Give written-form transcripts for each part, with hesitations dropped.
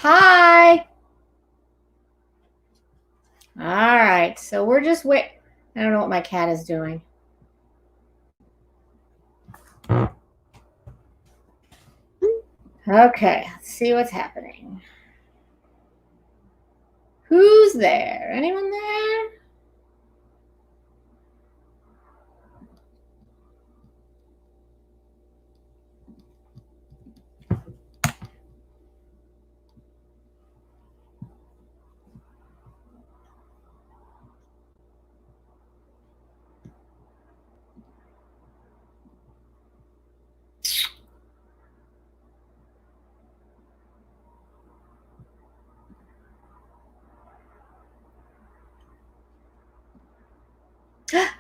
Hi. All right. So we're just wait. I don't know what my cat is doing. Okay. Let's see what's happening. Who's there? Anyone there?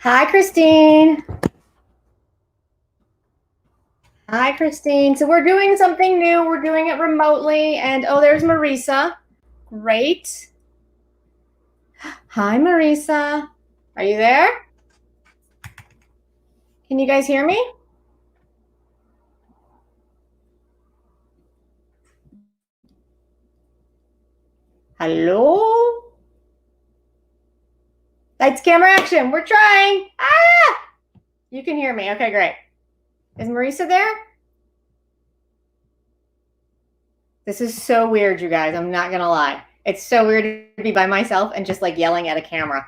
Hi, Christine. Hi, Christine. So we're doing something new. We're doing it remotely. And oh, there's Maresa. Great. Hi, Maresa. Are you there? Can you guys hear me? Hello? Lights, camera, action. We're trying. Ah! You can hear me. Okay, great. Is Maresa there? This is so weird, you guys. I'm not going to lie. It's so weird to be by myself and just like yelling at a camera.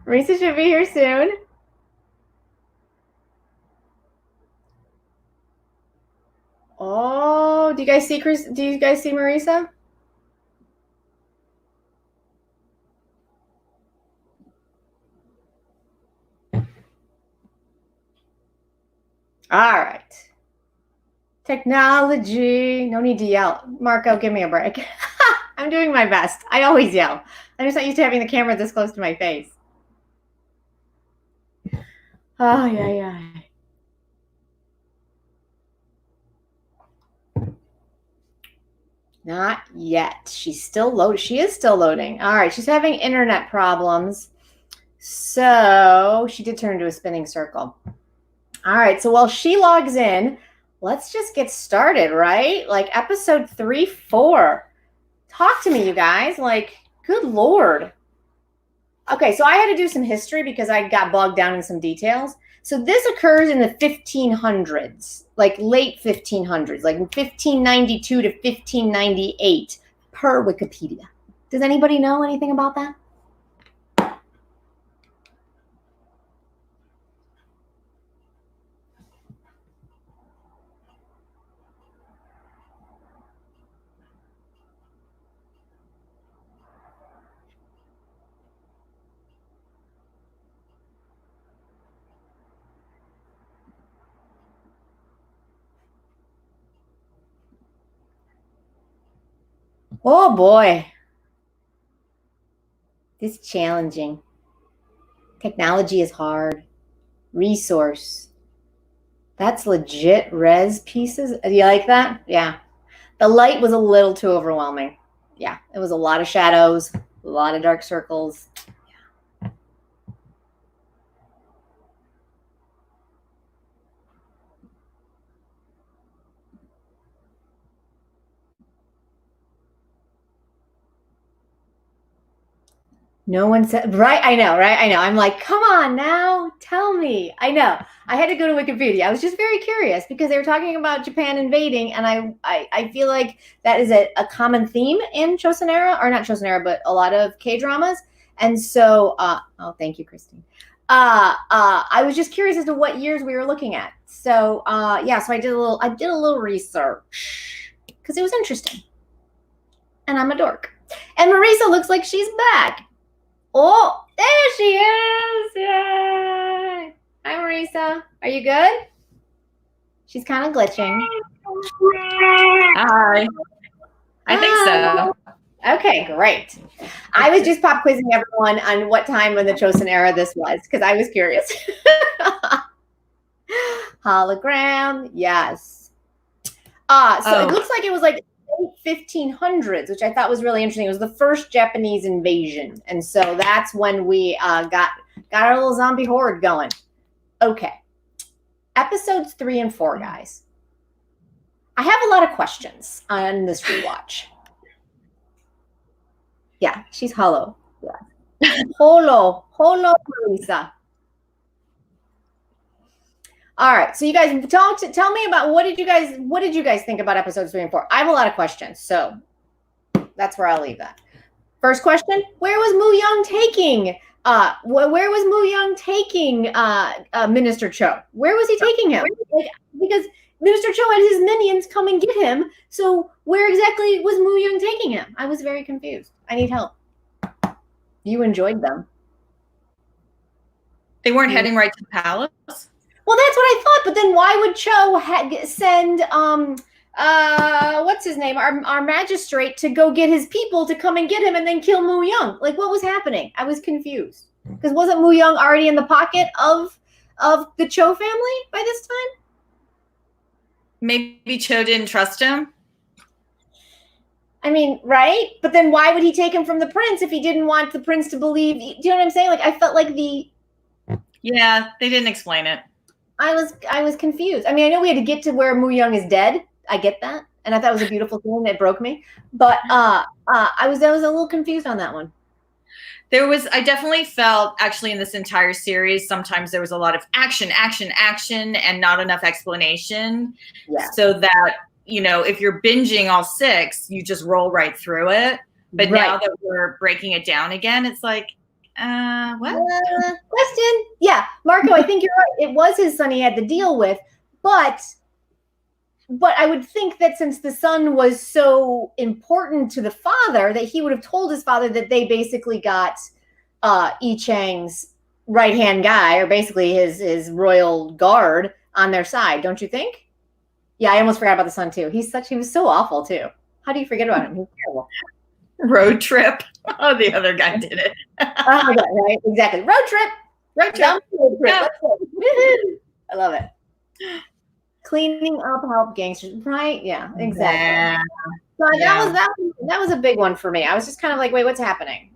Maresa should be here soon. Oh, do you guys see Maresa? All right. Technology. No need to yell. Marco, give me a break. I'm doing my best. I always yell. I'm just not used to having the camera this close to my face. Oh, yeah. Not yet. She's still loading. She is still loading. All right. She's having internet problems. So she did turn into a spinning circle. All right. So while she logs in, let's just get started, right? Like episode 3, 4. Talk to me, you guys. Like, good Lord. Okay. So I had to do some history because I got bogged down in some details. So this occurs in the 1500s, like late 1500s, like 1592 to 1598 per Wikipedia. Does anybody know anything about that? Oh boy. This is challenging. Technology is hard. Resource. That's legit res pieces. Do you like that? Yeah. The light was a little too overwhelming. Yeah. It was a lot of shadows, a lot of dark circles. No one said, right? I know, right? I know. I'm like, come on now, tell me. I know. I had to go to Wikipedia. I was just very curious because they were talking about Japan invading, and I feel like that is a common theme in Chosen era, or not Chosen era, but a lot of K-dramas. And so, oh, thank you, Christine. I was just curious as to what years we were looking at. So, yeah, so I did a little research because it was interesting. And I'm a dork. And Maresa looks like she's back. Oh, there she is. Yay. Hi, Maresa. Are you good? She's kind of glitching. Hi. I think so. Okay, great. I was just pop quizzing everyone on what time in the Chosen era this was because I was curious. Hologram, yes. It looks like it was like 1500s, which I thought was really interesting. It was the first Japanese invasion, and so that's when we got our little zombie horde going. Okay, episodes 3 and 4, guys. I have a lot of questions on this rewatch. Yeah, she's hollow. Yeah. Holo, Maresa. All right, so you guys tell me about what did you guys think about episodes 3 and 4? I have a lot of questions, so that's where I'll leave that. First question: where was Mu Young taking? Where was Mu Young taking Minister Cho? Where was he taking him? Like, because Minister Cho had his minions come and get him. So where exactly was Mu Young taking him? I was very confused. I need help. You enjoyed them. They weren't heading right to the palace? Well, that's what I thought. But then why would Cho send what's his name, our magistrate, to go get his people to come and get him and then kill Mu Young? Like, what was happening? I was confused. Because wasn't Mu Young already in the pocket of the Cho family by this time? Maybe Cho didn't trust him. I mean, right? But then why would he take him from the prince if he didn't want the prince to believe? Do you know what I'm saying? Like, I felt like Yeah, they didn't explain it. I was confused. I mean, I know we had to get to where Mu Young is dead. I get that. And I thought it was a beautiful thing that broke me. But I was a little confused on that one. I definitely felt, actually, in this entire series, sometimes there was a lot of action, and not enough explanation. Yeah. So that, if you're binging all 6, you just roll right through it. But now that we're breaking it down again, it's like, what? Question. Yeah, Marco, I think you're right. It was his son he had to deal with. But I would think that since the son was so important to the father, that he would have told his father that they basically got Yi Chang's right-hand guy, or basically his royal guard, on their side. Don't you think? Yeah, I almost forgot about the son too. He was so awful too. How do you forget about him? He's terrible. Road trip. Oh, the other guy did it. Oh my God, right? Exactly. Road trip. Yeah. I love it. Cleaning up, help gangsters, right? Yeah, exactly. Yeah. So that was a big one for me. I was just kind of like, wait, what's happening?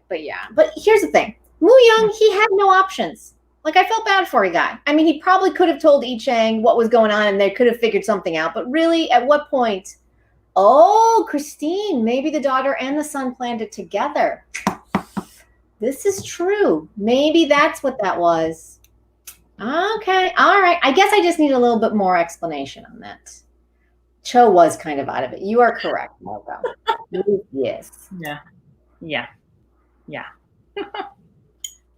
But yeah. But here's the thing. Mu Young, he had no options. Like, I felt bad for a guy. I mean, he probably could have told Yi Chang what was going on and they could have figured something out. But really, at what point? Oh, Christine, maybe the daughter and the son planned it together. This is true. Maybe that's what that was. Okay. All right. I guess I just need a little bit more explanation on that. Cho was kind of out of it. You are correct, Marco. Yes. Yeah.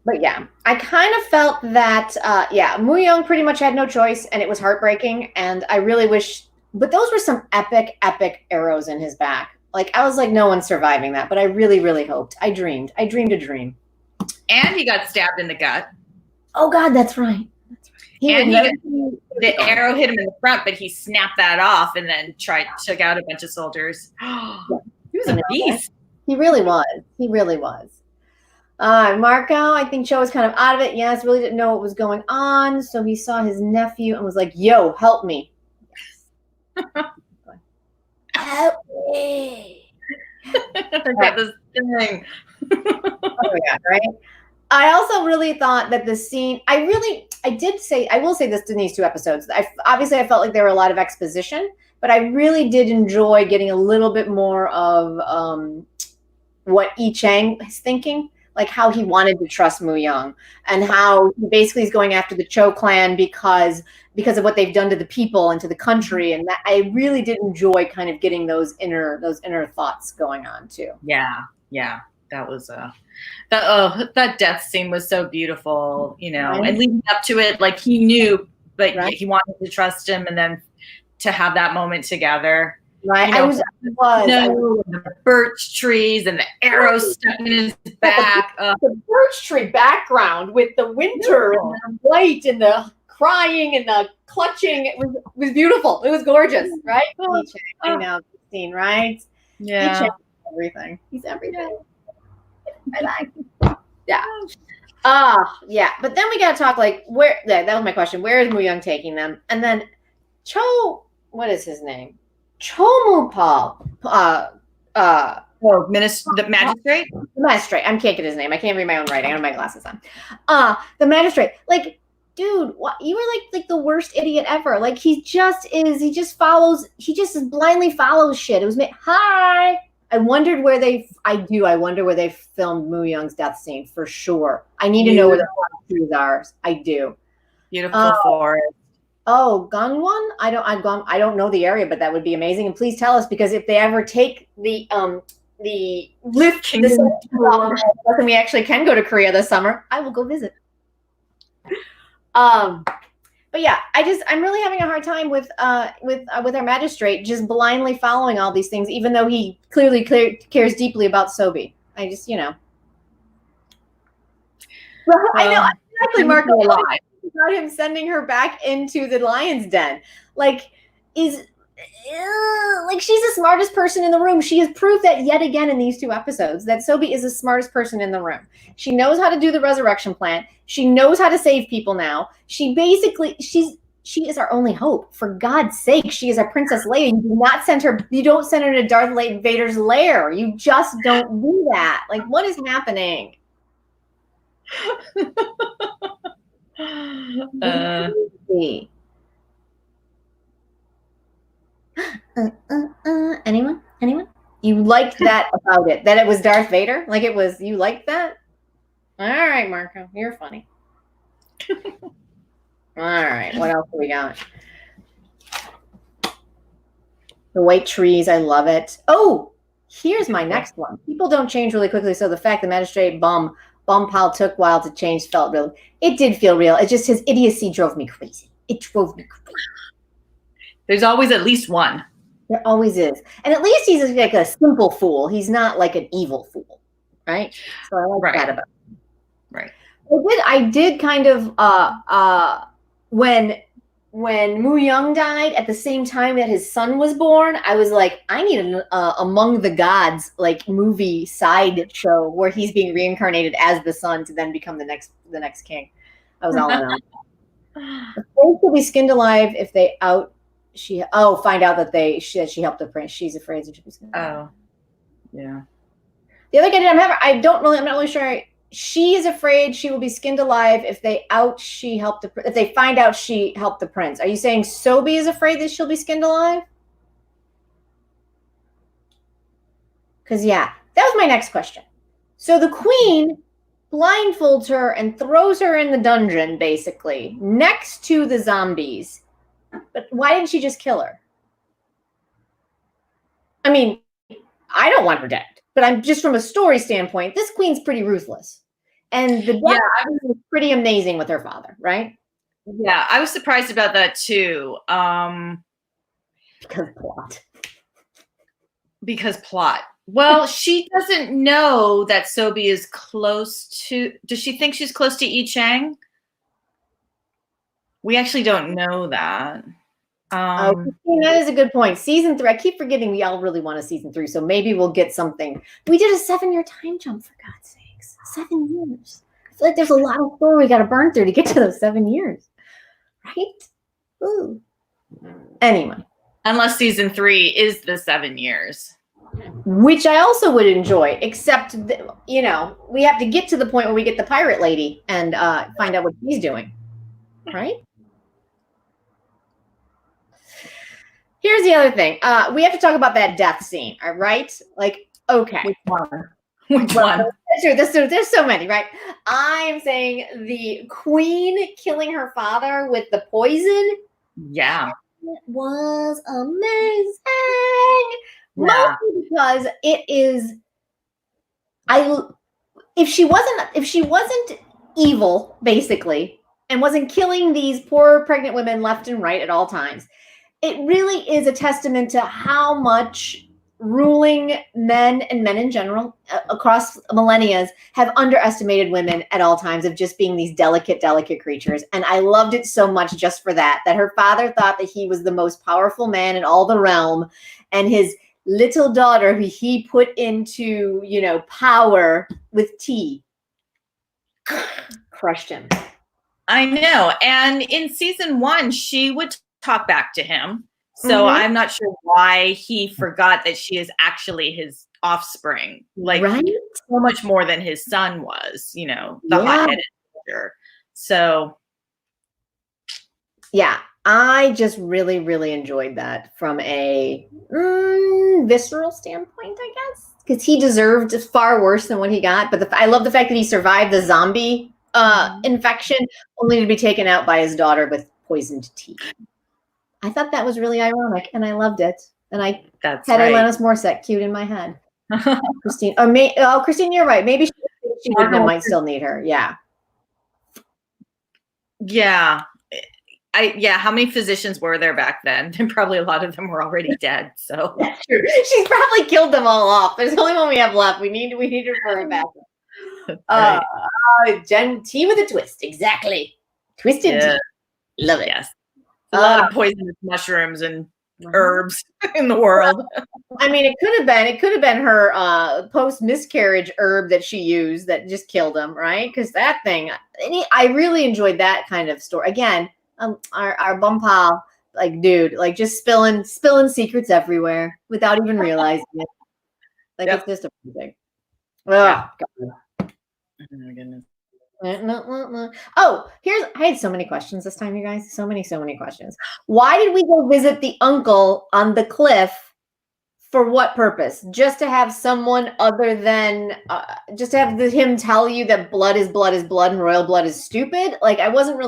But yeah, I kind of felt that, Mu Young pretty much had no choice, and it was heartbreaking. And I really wish, but those were some epic arrows in his back. Like, I was like, no one's surviving that. But I really, really hoped. I dreamed a dream. And he got stabbed in the gut. Oh God, that's right. The arrow hit him in the front, but he snapped that off and then took out a bunch of soldiers. He was a beast. He really was. Marco, I think Cho was kind of out of it. Yes, really didn't know what was going on. So he saw his nephew and was like, yo, help me. Help me. I got this thing. Oh my God, right? I also really thought that the scene, I will say this in these 2 episodes. Obviously, I felt like there were a lot of exposition, but I really did enjoy getting a little bit more of what Yi Chang is thinking, like how he wanted to trust Mu Young and how he basically is going after the Cho clan because of what they've done to the people and to the country. And that I really did enjoy kind of getting those inner thoughts going on too. Yeah. That was that death scene was so beautiful, right. And leading up to it, like he knew, but he wanted to trust him, and then to have that moment together. Right. The birch trees and the arrows stuck in his back. The birch tree background with the winter and the white and the crying and the clutching. It was beautiful. It was gorgeous, right? I know, Christine, right? Yeah. He's everything. He's everything. I like it. Yeah. Yeah. But then we got to talk where, that was my question. Where is Mu Young taking them? And then Cho, what is his name? Chomupal. The magistrate? The magistrate. I can't get his name. I can't read my own writing. I don't have my glasses on. The magistrate. Like, dude, what, you were like the worst idiot ever. Like he just blindly follows shit. It was me. Hi. I wonder where they filmed Moo Young's death scene for sure. I need to know where the trees are. I do. Beautiful forest. Oh, Gangwon? I don't know the area, but that would be amazing. And please tell us, because if they ever take the lift and we actually can go to Korea this summer, I will go visit. But yeah, I'm really having a hard time with our magistrate just blindly following all these things, even though he clearly cares deeply about Sobi. I just, you know. Well, I know exactly, Marco. About him sending her back into the lion's den, like she's the smartest person in the room. She has proved that yet again in these 2 episodes, that Sobi is the smartest person in the room. She knows how to do the resurrection plant. She knows how to save people now. She is our only hope. For God's sake, she is our Princess Leia. You don't send her to Darth Vader's lair. You just don't do that. Like, what is happening? Anyone? You liked that about it? That it was Darth Vader? Like it was? You liked that? All right, Marco, you're funny. All right, what else do we got? The white trees, I love it. Oh, here's my next one. People don't change really quickly, so the fact the magistrate Bom Kyle took a while to change felt real. It did feel real. It's just his idiocy drove me crazy. It drove me crazy. There's always at least one. There always is. And at least he's like a simple fool. He's not like an evil fool, right? So I like that about him. Right. I did kind of when Moo Young died at the same time that his son was born, I was like, I need an Among the Gods like movie side show where he's being reincarnated as the son to then become the next king. I was all in on. The prince will be skinned alive if they find out that she helped the prince. She's afraid that she'll be skinned alive. Oh, yeah. The other guy I'm not really sure. She is afraid she will be skinned alive if they find out she helped the prince. Are you saying Sobi is afraid that she'll be skinned alive? Because yeah, that was my next question. So the queen blindfolds her and throws her in the dungeon, basically, next to the zombies. But why didn't she just kill her? I mean, I don't want her dead, but I'm just from a story standpoint, this queen's pretty ruthless. And the death was pretty amazing with her father, right? Yeah, I was surprised about that too. Because plot. Well, she doesn't know that Sobi is close to. Does she think she's close to Yi Chang? We actually don't know that. That is a good point. Season 3, I keep forgetting we all really want a season 3, so maybe we'll get something. We did a 7-year time jump, for God's sakes. 7 years. I feel like there's a lot of story we got to burn through to get to those 7 years. Right? Ooh. Anyway. Unless season 3 is the 7 years. Which I also would enjoy, except, we have to get to the point where we get the pirate lady and find out what she's doing. Right? Here's the other thing. We have to talk about that death scene, all right? Like, okay. Which one? There's so many, right? I'm saying the queen killing her father with the poison. Yeah. It was amazing. Yeah. Mostly because it is. If she wasn't evil, basically, and wasn't killing these poor pregnant women left and right at all times, it really is a testament to how much ruling men and men in general across millennia have underestimated women at all times of just being these delicate creatures. And I loved it so much just for that her father thought that he was the most powerful man in all the realm, and his little daughter who he put into, power with tea, crushed him. I know. And in season 1, she would talk back to him. So I'm not sure why he forgot that she is actually his offspring. Like, so much more than his son was, the hot-headed teacher. So Yeah, I just really, really enjoyed that from a visceral standpoint, I guess, because he deserved far worse than what he got. But I love the fact that he survived the zombie infection, only to be taken out by his daughter with poisoned tea. I thought that was really ironic, and I loved it. And I had Alanis Morissette queued in my head. Christine, Christine, you're right. Maybe she might still need her. Yeah. Yeah. How many physicians were there back then? And probably a lot of them were already dead. So that's true. She's probably killed them all off. There's only one we have left. We need her for a backup. Jen, tea with a twist. Exactly. Twisted tea. Love it. Yes. A lot of poisonous mushrooms and herbs in the world. I mean, it could have been her post miscarriage herb that she used that just killed him, right? Because that thing, I really enjoyed that kind of story. Again, our Bom Kyle, like, dude, like just spilling secrets everywhere without even realizing it. Like, it's just a thing. Oh, God. Oh my goodness. Oh, I had so many questions this time, you guys. So many questions. Why did we go visit the uncle on the cliff? For what purpose? Just to have someone other than, just to have him tell you that blood is blood and royal blood is stupid? Like, I wasn't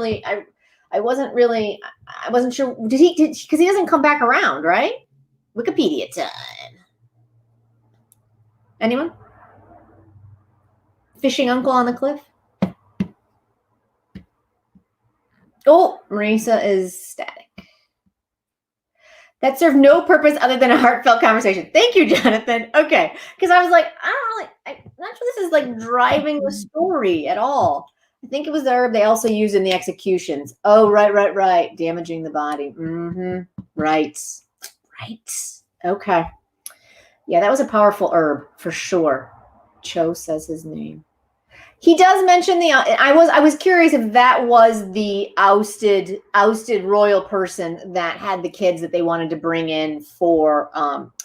sure. Did he, because he doesn't come back around, right? Wikipedia time. Anyone? Fishing uncle on the cliff? Oh, Maresa is static. That served no purpose other than a heartfelt conversation. Thank you, Jonathan. Okay. Because I was like, I'm not sure this is like driving the story at all. I think it was the herb they also used in the executions. Oh, right. Damaging the body. Right. Okay. Yeah, that was a powerful herb for sure. Cho says his name. He does mention I was curious if that was the ousted royal person that had the kids that they wanted to bring in for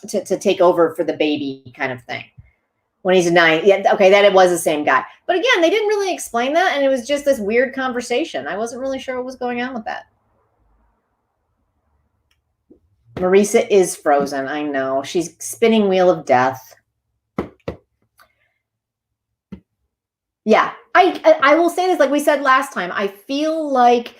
to take over for the baby kind of thing. When he's 9. Yeah, okay, that it was the same guy. But again, they didn't really explain that, and it was just this weird conversation. I wasn't really sure what was going on with that. Maresa is frozen. I know. She's spinning wheel of death. Yeah, I will say this, like we said last time, I feel like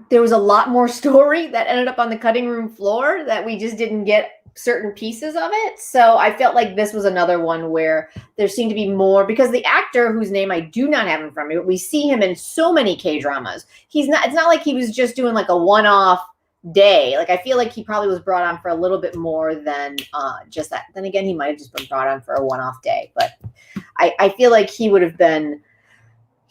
there was a lot more story that ended up on the cutting room floor that we just didn't get certain pieces of it. So I felt like this was another one where there seemed to be more, because the actor whose name I do not have in front of me, but we see him in so many K-dramas. It's not like he was just doing like a one-off day. Like, I feel like he probably was brought on for a little bit more than just that. Then again, he might have just been brought on for a one-off day, but I feel like he would have been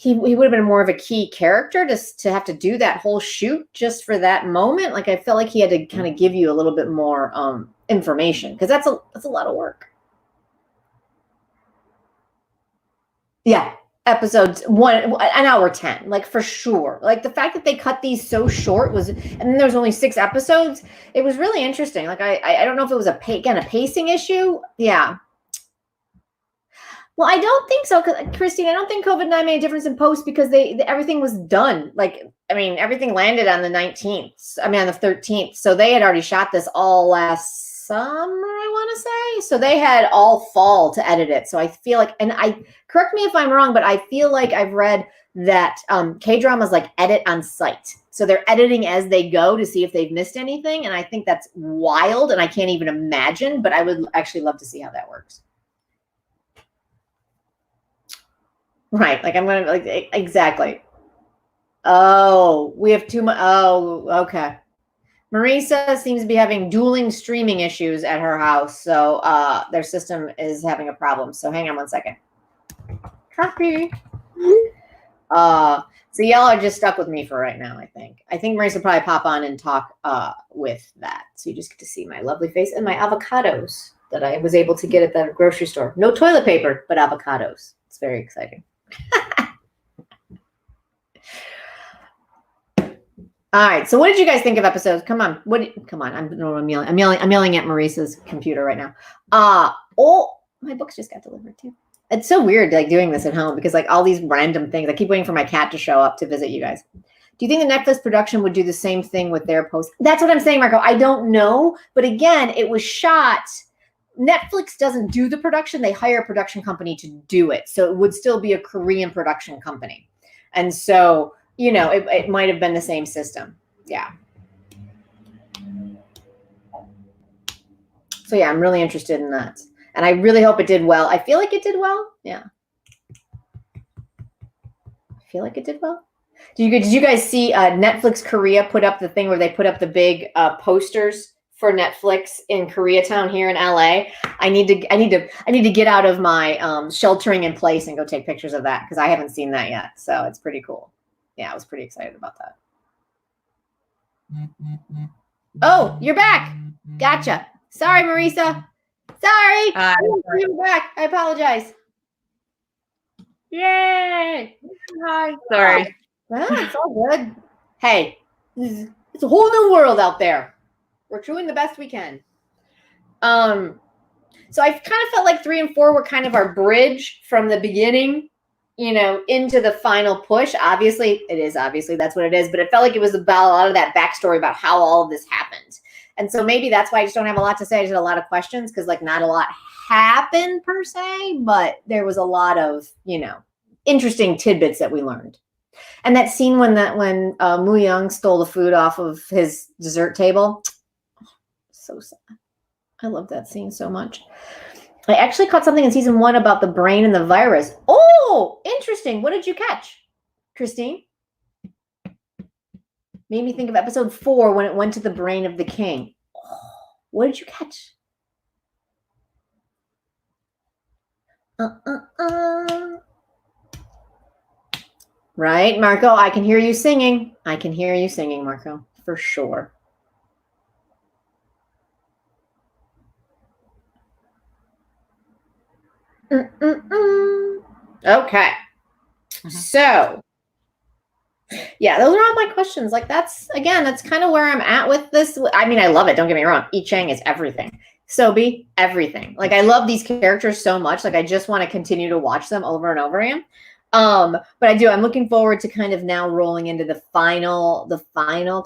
more of a key character to have to do that whole shoot just for that moment. Like, I felt like he had to kind of give you a little bit more information, because that's a lot of work. Yeah, episodes 1 hour 10, like, for sure. Like, the fact that they cut these so short and then there was only 6 episodes. It was really interesting. Like, I don't know if it was a pacing issue. Yeah. Well, I don't think so, Christine. I don't think COVID-19 made a difference in post, because everything was done. Like, I mean, everything landed on the 19th. I mean, on the 13th. So they had already shot this all last summer, I want to say. So they had all fall to edit it. So I feel like, and correct me if I'm wrong, but I feel like I've read that K-dramas like edit on site. So they're editing as they go to see if they've missed anything. And I think that's wild, and I can't even imagine, but I would actually love to see how that works. Right. Like, I'm going to, like, exactly. Oh, we have too much. Oh, okay. Maresa seems to be having dueling streaming issues at her house. So their system is having a problem. So hang on one second. Copy. So y'all are just stuck with me for right now, I think. I think Maresa will probably pop on and talk with that. So you just get to see my lovely face and my avocados that I was able to get at the grocery store. No toilet paper, but avocados. It's very exciting. All right. So what did you guys think of episodes? Come on. I'm yelling at Maresa's computer right now. My books just got delivered too. It's so weird, like, doing this at home, because like all these random things. I keep waiting for my cat to show up to visit you guys. Do you think the Netflix production would do the same thing with their post? That's what I'm saying, Marco. I don't know. But again, it was shot. Netflix doesn't do the production. They hire a production company to do it. So it would still be a Korean production company. And so, you know, it might have been the same system. Yeah. So yeah, I'm really interested in that. And I really hope it did well. I feel like it did well. Yeah. I feel like it did well. Did you guys see Netflix Korea put up the thing where they put up the big posters for Netflix in Koreatown here in LA? I need to get out of my sheltering in place and go take pictures of that because I haven't seen that yet. So it's pretty cool. Yeah, I was pretty excited about that. Oh, you're back. Gotcha. Sorry, Maresa. Sorry. You're back. I apologize. Yay. Hi. Sorry. Well, it's all good. Hey, it's a whole new world out there. We're doing the best we can. So I kind of felt like 3 and 4 were kind of our bridge from the beginning, you know, into the final push. Obviously, that's what it is. But it felt like it was about a lot of that backstory about how all of this happened. And so maybe that's why I just don't have a lot to say. I just had a lot of questions because like not a lot happened per se, but there was a lot of, you know, interesting tidbits that we learned. And that scene when Moo Young stole the food off of his dessert table, so sad. I love that scene so much. I actually caught something in season 1 about the brain and the virus. Oh, interesting. What did you catch, Christine? Made me think of episode 4 when it went to the brain of the king. Oh, what did you catch? Right, Marco? I can hear you singing. I can hear you singing, Marco, for sure. Okay. So, yeah, those are all my questions. Like that's kind of where I'm at with this. I mean, I love it. Don't get me wrong. Yi Chang is everything. Sobi, everything. Like I love these characters so much. Like I just want to continue to watch them over and over again. But I'm looking forward to kind of now rolling into the final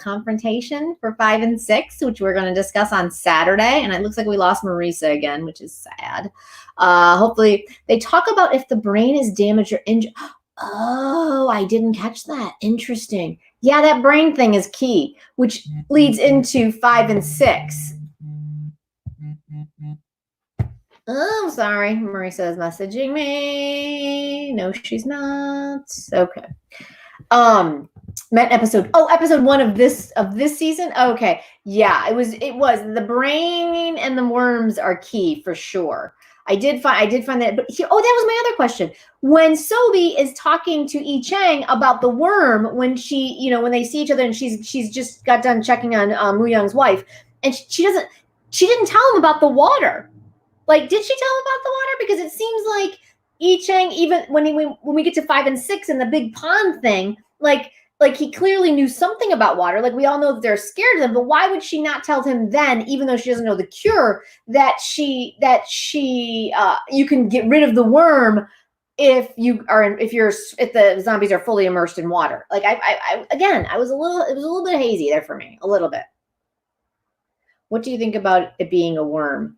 confrontation for 5 and 6, which we're going to discuss on Saturday. And it looks like we lost Maresa again, which is sad. Hopefully they talk about if the brain is damaged or injured. Oh, I didn't catch that. Interesting. Yeah, that brain thing is key, which leads into 5 and 6. Oh, sorry. Maresa is messaging me. No, she's not. Okay. Meant episode 1 of this season. Okay. Yeah, it was the brain and the worms are key for sure. I did find that, but that was my other question. When Sobi is talking to Yi Chang about the worm, when she, you know, when they see each other and she's just got done checking on Moo Young's wife, and she didn't tell him about the water. Like, did she tell him about the water? Because it seems like Yi Chang, even when we get to 5 and 6 and the big pond thing, like he clearly knew something about water. Like we all know that they're scared of them, but why would she not tell him then, even though she doesn't know the cure, that you can get rid of the worm if the zombies are fully immersed in water? Like it was a little bit hazy there for me, a little bit. What do you think about it being a worm?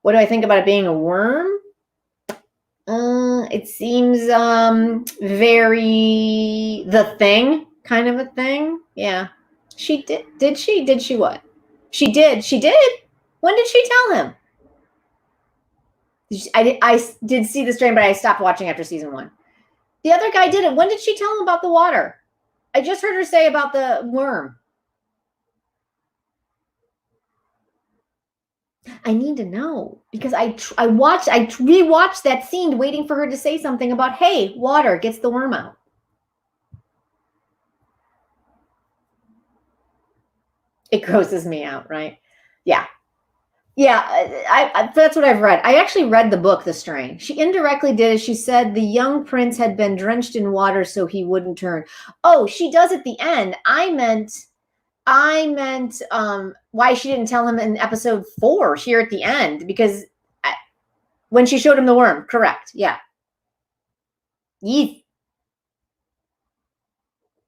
What do I think about it being a worm? It seems very The Thing kind of a thing. Yeah. She did. Did she? Did she what? She did. She did? When did she tell him? I did see the strain, but I stopped watching after season 1. The other guy did it. When did she tell him about the water? I just heard her say about the worm. I need to know because I rewatched that scene waiting for her to say something about, hey, water gets the worm out. It grosses me out, right? Yeah. Yeah, that's what I've read. I actually read the book, The Strain. She indirectly did it. She said the young prince had been drenched in water so he wouldn't turn. Oh, she does at the end. I meant why she didn't tell him in episode 4 here at the end, because when she showed him the worm, correct. Yeah. Yeet.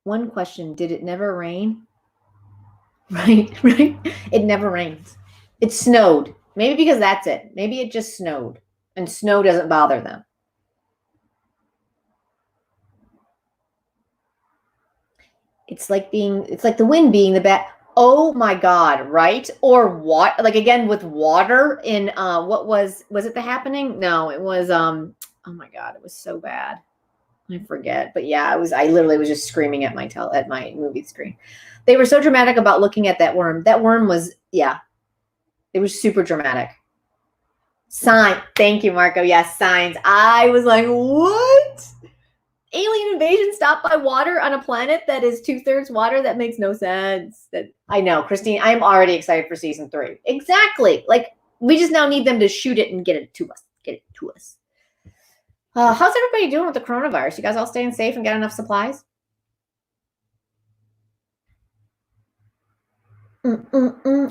one question. Did it never rain? Right. It never rains. It snowed. Maybe because that's it. Maybe it just snowed. And snow doesn't bother them. It's like the wind being the bad. Oh my God, right? Or what? Like again with water in what was it The Happening? No, it was oh my God, it was so bad. I forget. But yeah, I literally was just screaming at my movie screen. They were so dramatic about looking at that worm. That worm was, yeah. It was super dramatic. Sign. Thank you, Marco. Yes, signs. I was like, what? Alien invasion stopped by water on a planet that is 2/3 water? That makes no sense. I know, Christine, I'm already excited for season 3. Exactly. Like, we just now need them to shoot it and get it to us. How's everybody doing with the coronavirus? You guys all staying safe and got enough supplies? I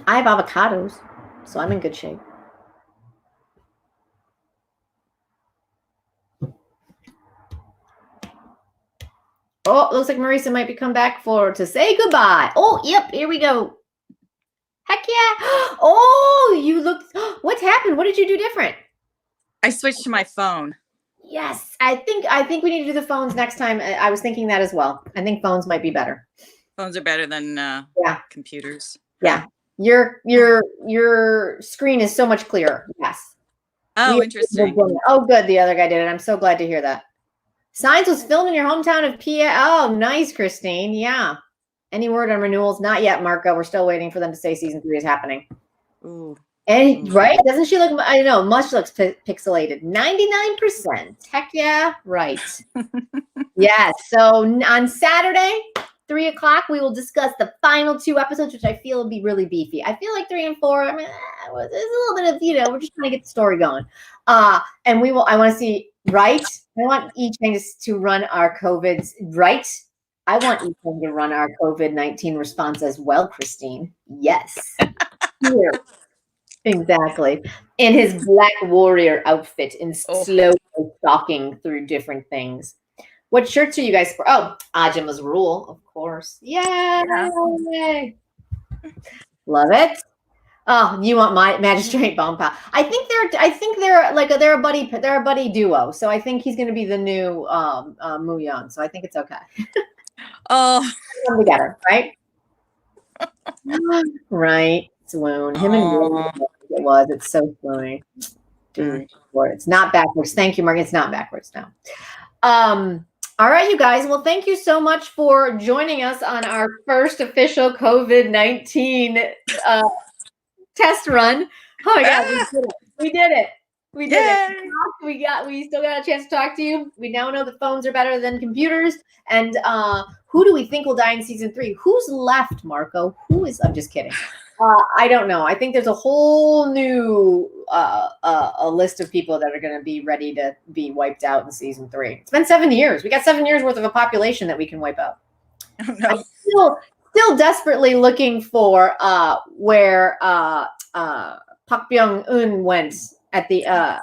have avocados, so I'm in good shape. Oh, looks like Maresa might be come back to say goodbye. Oh, yep, here we go. Heck yeah. Oh, you look, what's happened? What did you do different? I switched to my phone. Yes, I think we need to do the phones next time. I was thinking that as well. I think phones might be better. Phones are better than computers. Yeah. Your screen is so much clearer. Yes. Oh, interesting. Oh, good. The other guy did it. I'm so glad to hear that. Signs was filmed in your hometown of PA. Oh, nice, Christine. Yeah. Any word on renewals? Not yet, Marco. We're still waiting for them to say season 3 is happening. Ooh. And right? Doesn't she look? I don't know. Much looks pixelated. 99%. Heck yeah. Right. Yes. So on Saturday, 3 o'clock, we will discuss the final 2 episodes, which I feel will be really beefy. I feel like 3 and 4. I mean, there's a little bit of, we're just trying to get the story going. And I want to see, right? I want Yi-Chang to run our COVIDs, right? I want Yi-Chang to run our COVID-19 response as well, Christine. Yes. Here. Exactly. In his Black Warrior outfit and slow stalking through different things. What shirts are you guys for? Oh, Ajima's Rule, of course. Yeah. Love it. Oh, you want my Magistrate Bom Kyle? I think they're a buddy duo. So I think he's going to be the new Muyan. So I think it's okay. Oh, come together, right? Right. Swoon. Him and it was. It's so funny. Dude, it's not backwards. Thank you, Mark. It's not backwards now. All right, you guys. Well, thank you so much for joining us on our first official COVID-19 test run. Oh my God, we did it. We still got a chance to talk to you. We now know the phones are better than computers. And who do we think will die in season 3? Who's left, Marco? I'm just kidding. I don't know. I think there's a whole new a list of people that are going to be ready to be wiped out in season 3. It's been 7 years. We got 7 years worth of a population that we can wipe out. Oh, no. I'm still desperately looking for where Pak Byung-eun went at the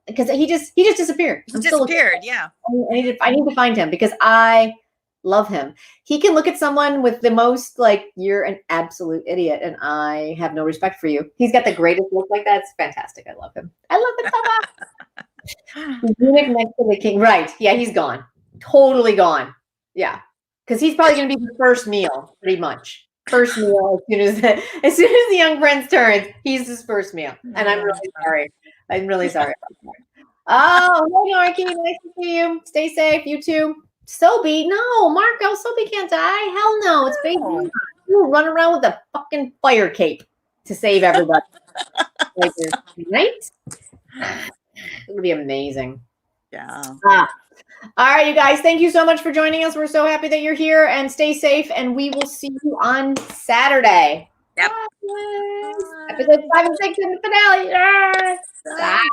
because he just disappeared. He disappeared. Yeah. I need to find him because I love him. He can look at someone with the most you're an absolute idiot and I have no respect for you. He's got the greatest look like that. It's fantastic. I love him. I love him so much. Eunuch next to the king. Right. Yeah, he's gone. Totally gone. Yeah. Because he's probably going to be the first meal, pretty much. First meal as soon as the young prince turns, he's his first meal. And I'm really sorry. I'm really sorry about that. Oh, hey, Narky. Nice to see you. Stay safe. You too. Soapy, no, Marco, Soapy can't die. Hell no, it's baby. You run around with a fucking fire cape to save everybody. Right? It would be amazing. Yeah. All right, you guys, thank you so much for joining us. We're so happy that you're here and stay safe. And we will see you on Saturday. Yep. Episode 5 and 6 in the finale. Bye.